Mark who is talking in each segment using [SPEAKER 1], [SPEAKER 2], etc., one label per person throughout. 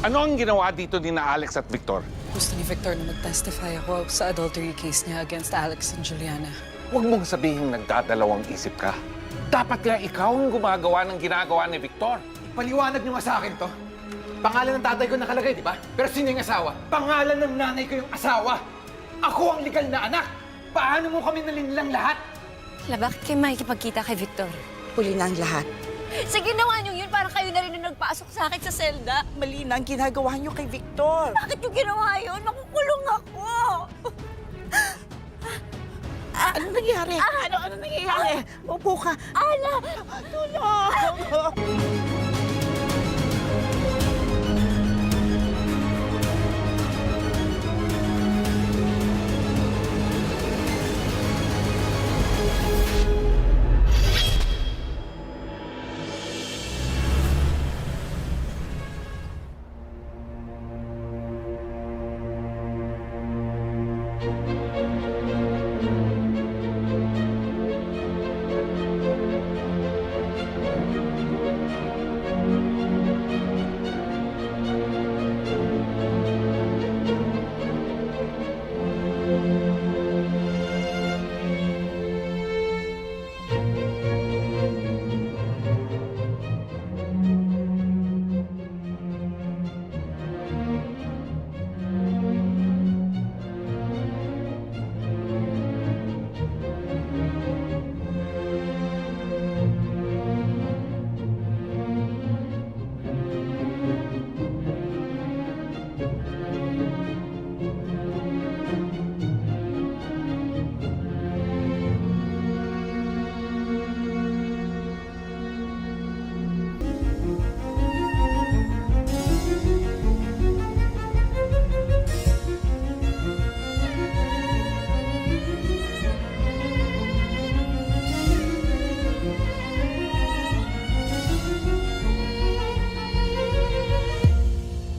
[SPEAKER 1] Ano ang ginawa dito ni na Alex at Victor?
[SPEAKER 2] Gusto ni Victor na mag-testify ako sa adultery case niya against Alex and Juliana.
[SPEAKER 1] Huwag mong sabihin nagdadalawang isip ka. Dapat nga ikaw ang gumagawa ng ginagawa ni Victor.
[SPEAKER 3] Paliwanag niyo nga sa akin to. Pangalan ng tatay ko nakalagay, di ba? Pero sino yung asawa? Pangalan ng nanay ko yung asawa. Ako ang legal na anak. Paano mo kami nalinlang lahat?
[SPEAKER 4] Bakit kayo makikipagkita kay Victor?
[SPEAKER 5] Huli na ang lahat.
[SPEAKER 4] Sa ginawa niyo yun, parang kayo na rin ang nagpasok sa akin sa selda.
[SPEAKER 5] Mali na ang ginagawa niyo kay Victor.
[SPEAKER 4] Bakit yung ginawa yun? Makukulong ako!
[SPEAKER 5] Ano nangyari? Ano nangyayari? Upo ka.
[SPEAKER 4] Ala!
[SPEAKER 5] Tulong!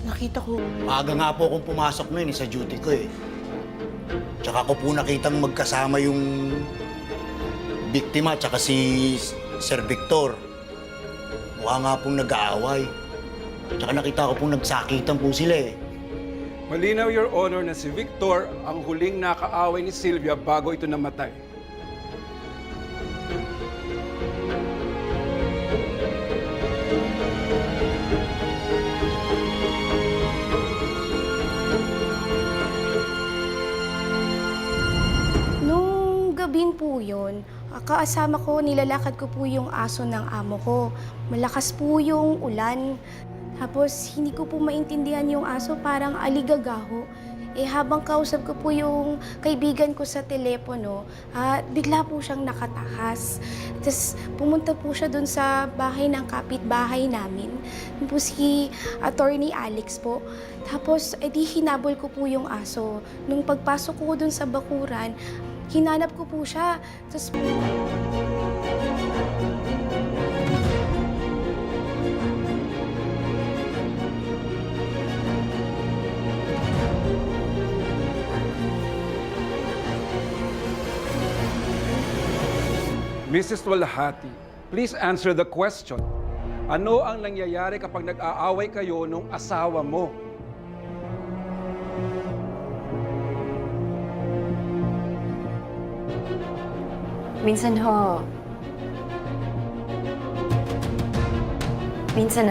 [SPEAKER 5] Nakita ko.
[SPEAKER 6] Maaga nga po akong pumasok noon sa duty ko eh. Tsaka ko po nakitang magkasama yung biktima tsaka si Sir Victor. Mukha nga pong nag-aaway. Tsaka nakita ko pong nagsakitan po sila eh.
[SPEAKER 7] Malinaw, Your Honor, na si Victor ang huling nakaaway ni Sylvia bago ito namatay.
[SPEAKER 8] Nung gabing po yun, kasama ko, nilalakad ko po yung aso ng amo ko. Malakas po yung ulan. Tapos hindi ko po maintindihan yung aso, parang aligagaho. Habang kausap ko po yung kaibigan ko sa telepono, bigla po siyang nakatakas. Tapos pumunta po siya dun sa bahay ng kapitbahay namin. Yun po si Attorney Alex po. Tapos di hinabol ko po yung aso. Nung pagpasok ko dun sa bakuran, hinanap ko po siya. Tapos
[SPEAKER 7] Mrs. Walhati, please answer the question. Ano ang nangyayari kapag nag-aaway kayo nung asawa mo?
[SPEAKER 4] Minsan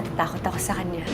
[SPEAKER 4] natatakot ako sa kanya.